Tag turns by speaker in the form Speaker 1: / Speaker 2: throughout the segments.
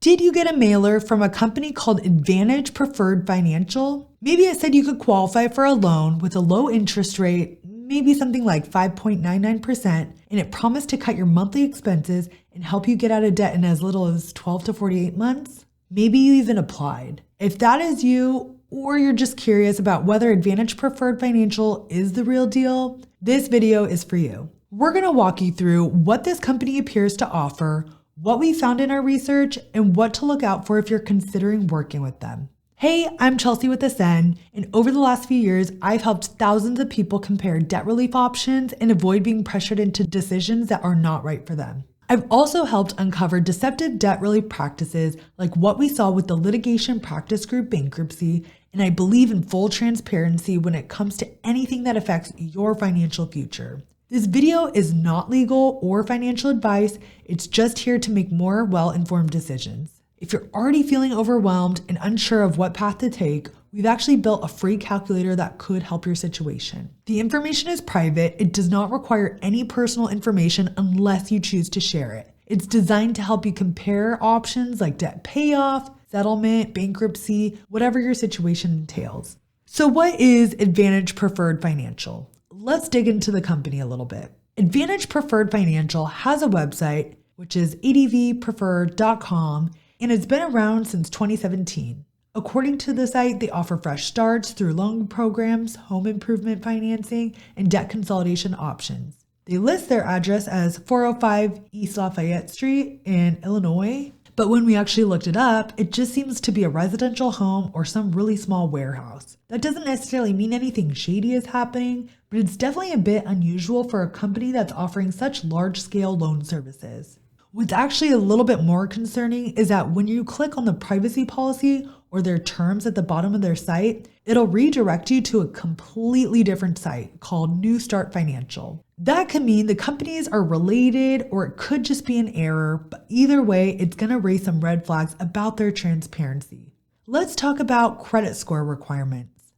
Speaker 1: Did you get a mailer from a company called Advantage Preferred Financial? Maybe it said you could qualify for a loan with a low interest rate, maybe something like 5.99%, and it promised to cut your monthly expenses and help you get out of debt in as little as 12 to 48 months. Maybe you even applied. If that is you, or you're just curious about whether Advantage Preferred Financial is the real deal, this video is for you. We're going to walk you through what this company appears to offer, what we found in our research, and what to look out for if you're considering working with them. Hey, I'm Chelsea with Ascend, and over the last few years, I've helped thousands of people compare debt relief options and avoid being pressured into decisions that are not right for them. I've also helped uncover deceptive debt relief practices like what we saw with the litigation practice group bankruptcy, and I believe in full transparency when it comes to anything that affects your financial future. This video is not legal or financial advice, it's just here to make more well-informed decisions. If you're already feeling overwhelmed and unsure of what path to take, we've actually built a free calculator that could help your situation. The information is private, it does not require any personal information unless you choose to share it. It's designed to help you compare options like debt payoff, settlement, bankruptcy, whatever your situation entails. So what is Advantage Preferred Financial? Let's dig into the company a little bit. Advantage Preferred Financial has a website, which is advpreferred.com, and it's been around since 2017. According to the site, they offer fresh starts through loan programs, home improvement financing, and debt consolidation options. They list their address as 405 East Lafayette Street in Illinois, but when we actually looked it up, it just seems to be a residential home or some really small warehouse. That doesn't necessarily mean anything shady is happening, but it's definitely a bit unusual for a company that's offering such large-scale loan services. What's actually a little bit more concerning is that when you click on the privacy policy or their terms at the bottom of their site, it'll redirect you to a completely different site called New Start Financial. That could mean the companies are related or it could just be an error, but either way, it's going to raise some red flags about their transparency. Let's talk about credit score requirements.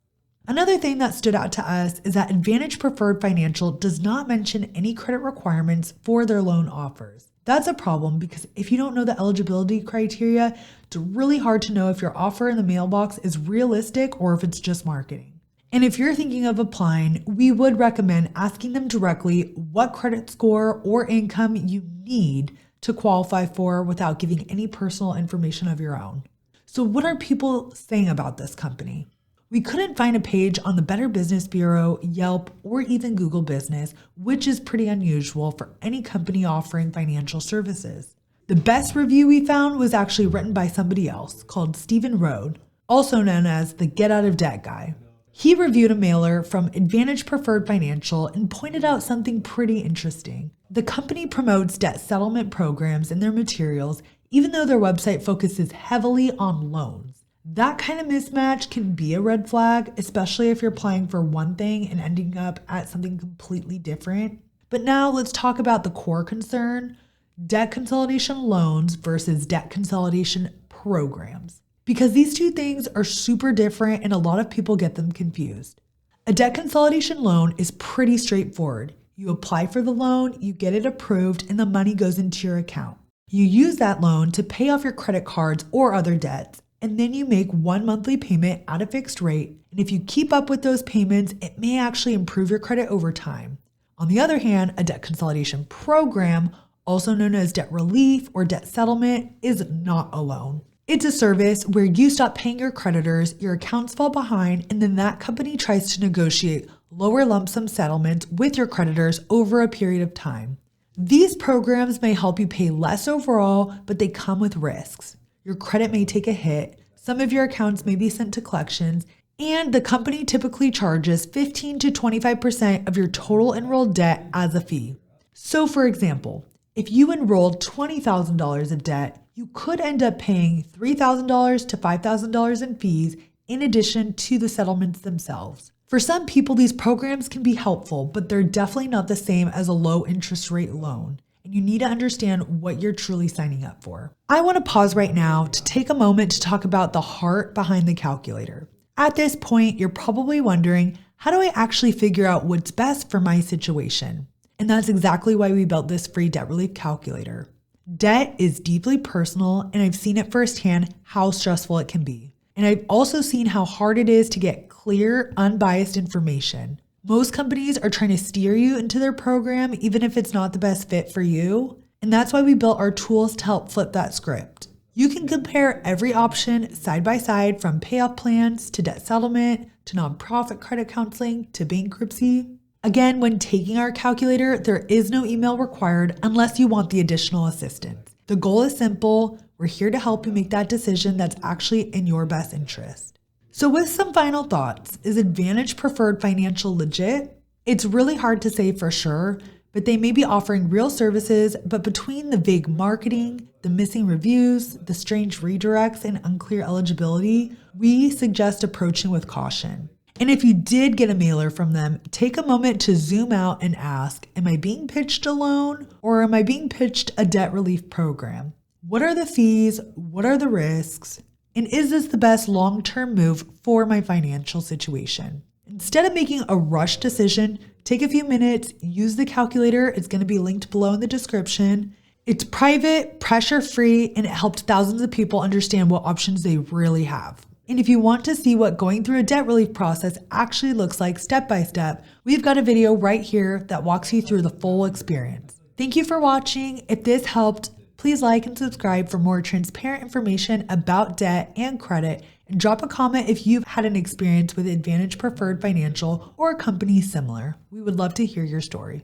Speaker 1: Another thing that stood out to us is that Advantage Preferred Financial does not mention any credit requirements for their loan offers. That's a problem because if you don't know the eligibility criteria, it's really hard to know if your offer in the mailbox is realistic or if it's just marketing. And if you're thinking of applying, we would recommend asking them directly what credit score or income you need to qualify for without giving any personal information of your own. So what are people saying about this company? We couldn't find a page on the Better Business Bureau, Yelp, or even Google Business, which is pretty unusual for any company offering financial services. The best review we found was actually written by somebody else called Stephen Rode, also known as the Get Out of Debt Guy. He reviewed a mailer from Advantage Preferred Financial and pointed out something pretty interesting. The company promotes debt settlement programs in their materials, even though their website focuses heavily on loans. That kind of mismatch can be a red flag, especially if you're applying for one thing and ending up at something completely different. But now let's talk about the core concern, debt consolidation loans versus debt consolidation programs. Because these two things are super different and a lot of people get them confused. A debt consolidation loan is pretty straightforward. You apply for the loan, you get it approved, and the money goes into your account. You use that loan to pay off your credit cards or other debts, and then you make one monthly payment at a fixed rate, and if you keep up with those payments, it may actually improve your credit over time. On the other hand, a debt consolidation program, also known as debt relief or debt settlement, is not a loan. It's a service where you stop paying your creditors, your accounts fall behind, and then that company tries to negotiate lower lump sum settlements with your creditors over a period of time. These programs may help you pay less overall, but they come with risks. Your credit may take a hit, some of your accounts may be sent to collections, and the company typically charges 15 to 25% of your total enrolled debt as a fee. So for example, if you enrolled $20,000 of debt, you could end up paying $3,000 to $5,000 in fees in addition to the settlements themselves. For some people, these programs can be helpful, but they're definitely not the same as a low interest rate loan. And you need to understand what you're truly signing up for. I want to pause right now to take a moment to talk about the heart behind the calculator. At this point, you're probably wondering, how do I actually figure out what's best for my situation? And that's exactly why we built this free debt relief calculator. Debt is deeply personal, and I've seen it firsthand how stressful it can be. And I've also seen how hard it is to get clear, unbiased information. Most companies are trying to steer you into their program, even if it's not the best fit for you. And that's why we built our tools to help flip that script. You can compare every option side by side, from payoff plans to debt settlement to nonprofit credit counseling to bankruptcy. Again, when taking our calculator, there is no email required unless you want the additional assistance. The goal is simple. We're here to help you make that decision that's actually in your best interest. So with some final thoughts, is Advantage Preferred Financial legit? It's really hard to say for sure, but they may be offering real services, but between the vague marketing, the missing reviews, the strange redirects, and unclear eligibility, we suggest approaching with caution. And if you did get a mailer from them, take a moment to zoom out and ask, am I being pitched a loan, or am I being pitched a debt relief program? What are the fees? What are the risks? And is this the best long-term move for my financial situation? Instead of making a rushed decision, take a few minutes, use the calculator. It's going to be linked below in the description. It's private, pressure-free, and it helped thousands of people understand what options they really have. And if you want to see what going through a debt relief process actually looks like step by step, we've got a video right here that walks you through the full experience. Thank you for watching. If this helped, please like and subscribe for more transparent information about debt and credit, and drop a comment if you've had an experience with Advantage Preferred Financial or a company similar. We would love to hear your story.